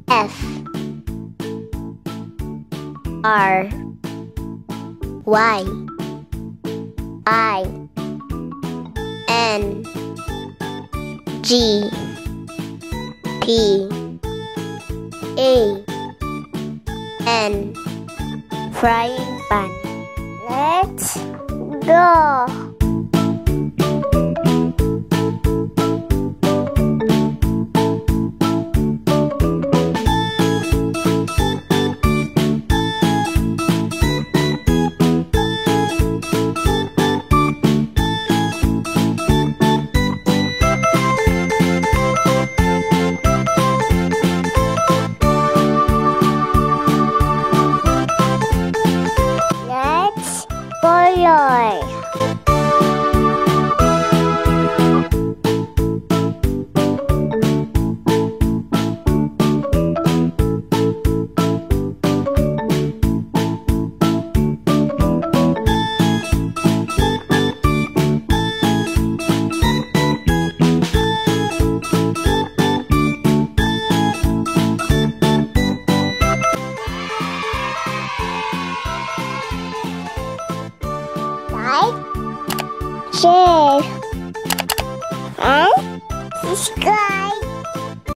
F R Y I N G P A N frying pan. Let's go. Boy. Like, share, and subscribe.